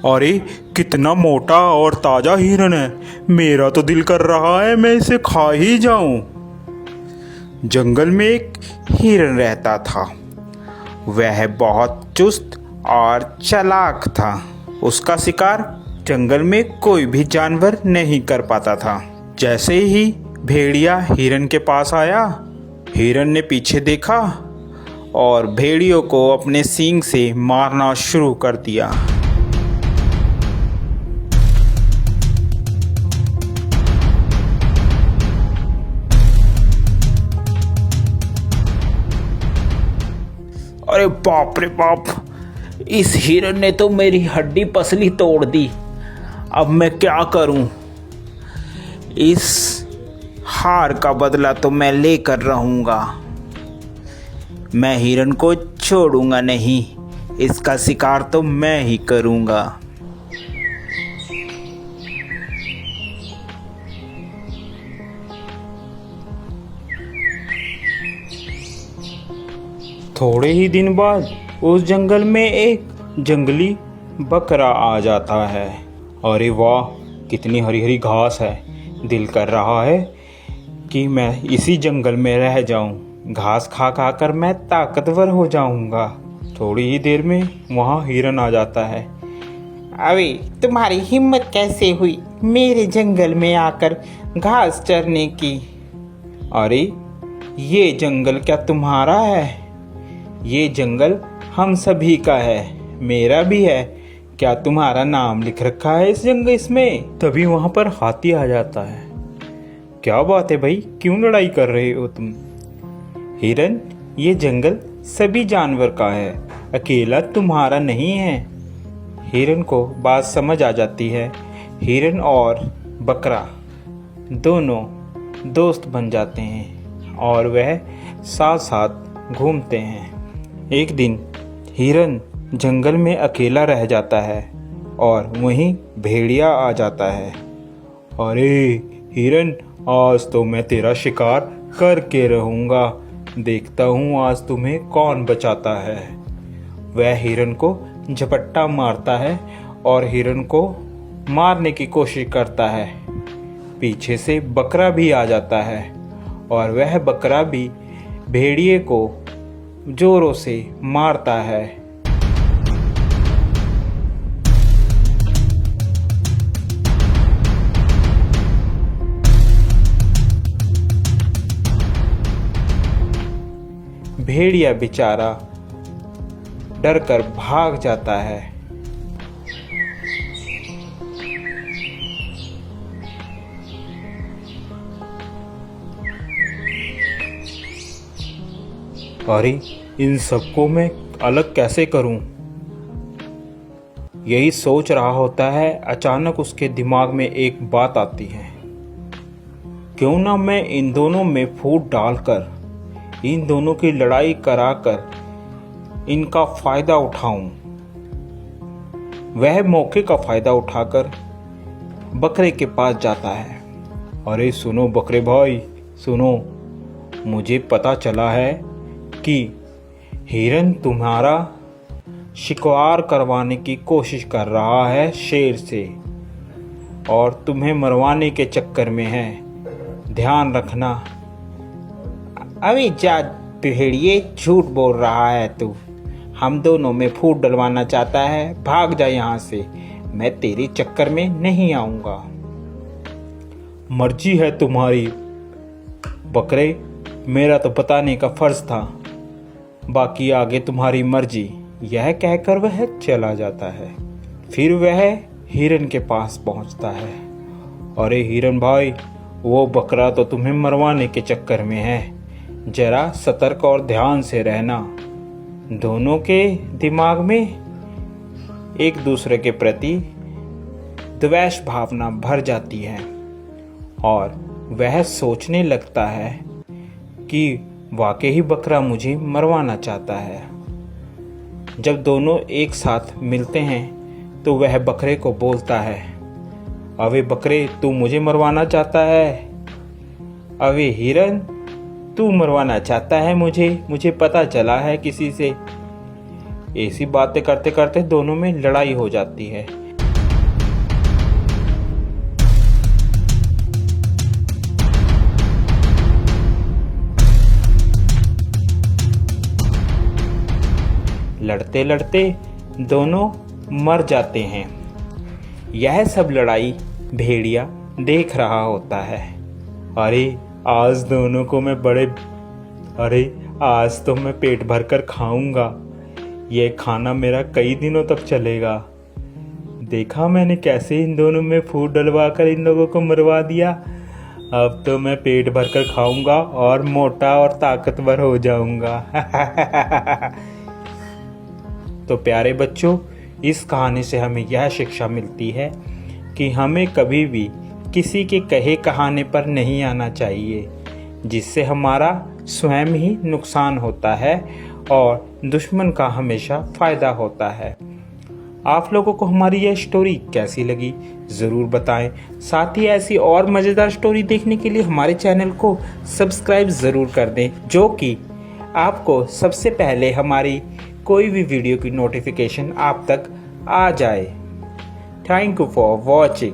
अरे कितना मोटा और ताजा हिरन है। मेरा तो दिल कर रहा है मैं इसे खा ही जाऊं। जंगल में एक हिरन रहता था। वह बहुत चुस्त और चालाक था। उसका शिकार जंगल में कोई भी जानवर नहीं कर पाता था। जैसे ही भेड़िया हिरन के पास आया, हिरन ने पीछे देखा और भेड़ियों को अपने सींग से मारना शुरू कर दिया। अरे बाप रे बाप, इस हिरन ने तो मेरी हड्डी पसली तोड़ दी। अब मैं क्या करूं? इस हार का बदला तो मैं लेकर रहूंगा। मैं हिरन को छोड़ूंगा नहीं। इसका शिकार तो मैं ही करूंगा। थोड़े ही दिन बाद उस जंगल में एक जंगली बकरा आ जाता है। अरे वाह, कितनी हरी हरी घास है। दिल कर रहा है कि मैं इसी जंगल में रह जाऊं। घास खा खा कर मैं ताकतवर हो जाऊंगा। थोड़ी ही देर में वहाँ हिरन आ जाता है। अरे तुम्हारी हिम्मत कैसे हुई मेरे जंगल में आकर घास चरने की? अरे ये जंगल क्या तुम्हारा है? ये जंगल हम सभी का है, मेरा भी है। क्या तुम्हारा नाम लिख रखा है इस जंगल इसमें? तभी वहां पर हाथी आ जाता है। क्या बात है भाई, क्यों लड़ाई कर रहे हो तुम? हिरन, ये जंगल सभी जानवर का है, अकेला तुम्हारा नहीं है। हिरन को बात समझ आ जाती है। हिरन और बकरा दोनों दोस्त बन जाते हैं और वह साथ साथ घूमते हैं। एक दिन हिरन जंगल में अकेला रह जाता है और वहीं भेड़िया आ जाता है। अरे हिरन, आज तो मैं तेरा शिकार करके रहूंगा। देखता हूँ आज तुम्हें कौन बचाता है। वह हिरन को झपट्टा मारता है और हिरन को मारने की कोशिश करता है। पीछे से बकरा भी आ जाता है और वह बकरा भी भेड़िए को जोरों से मारता है। भेड़िया बेचारा डरकर भाग जाता है। अरे इन सबको मैं अलग कैसे करूं? यही सोच रहा होता है, अचानक उसके दिमाग में एक बात आती है। क्यों ना मैं इन दोनों में फूट डालकर इन दोनों की लड़ाई कराकर इनका फायदा उठाऊं। वह मौके का फायदा उठाकर बकरे के पास जाता है। अरे सुनो बकरे भाई, सुनो, मुझे पता चला है कि हिरन तुम्हारा शिकार करवाने की कोशिश कर रहा है शेर से और तुम्हें मरवाने के चक्कर में है। ध्यान रखना। अभी जा भेड़िए, झूठ बोल रहा है तू। हम दोनों में फूट डलवाना चाहता है? भाग जा यहाँ से, मैं तेरे चक्कर में नहीं आऊंगा। मर्जी है तुम्हारी बकरे, मेरा तो बताने का फर्ज था, बाकी आगे तुम्हारी मर्जी। यह कहकर वह चला जाता है। फिर वह हिरन के पास पहुंचता है। अरे हिरन भाई, वो बकरा तो तुम्हें मरवाने के चक्कर में है, जरा सतर्क और ध्यान से रहना। दोनों के दिमाग में एक दूसरे के प्रति द्वेष भावना भर जाती है और वह सोचने लगता है कि वाकई ही बकरा मुझे मरवाना चाहता है। जब दोनों एक साथ मिलते हैं तो वह बकरे को बोलता है, अबे बकरे, तू मुझे मरवाना चाहता है? अबे हिरन, तू मरवाना चाहता है मुझे पता चला है किसी से। ऐसी बातें करते करते दोनों में लड़ाई हो जाती है। लड़ते लड़ते दोनों मर जाते हैं। यह सब लड़ाई भेड़िया देख रहा होता है। अरे आज दोनों को मैं आज तो मैं पेट भर कर खाऊंगा। यह खाना मेरा कई दिनों तक चलेगा। देखा मैंने कैसे इन दोनों में फूट डलवा कर इन लोगों को मरवा दिया। अब तो मैं पेट भर कर खाऊंगा और मोटा और ताकतवर हो जाऊंगा। तो प्यारे बच्चों, इस कहानी से हमें यह शिक्षा मिलती है कि हमें कभी भी किसी के कहे कहाने पर नहीं आना चाहिए, जिससे हमारा स्वयं ही नुकसान होता है और दुश्मन का हमेशा फ़ायदा होता है। आप लोगों को हमारी यह स्टोरी कैसी लगी ज़रूर बताएं। साथ ही ऐसी और मज़ेदार स्टोरी देखने के लिए हमारे चैनल को सब्सक्राइब ज़रूर कर दें, जो कि आपको सबसे पहले हमारी कोई भी वीडियो की नोटिफिकेशन आप तक आ जाए। Thank you for watching.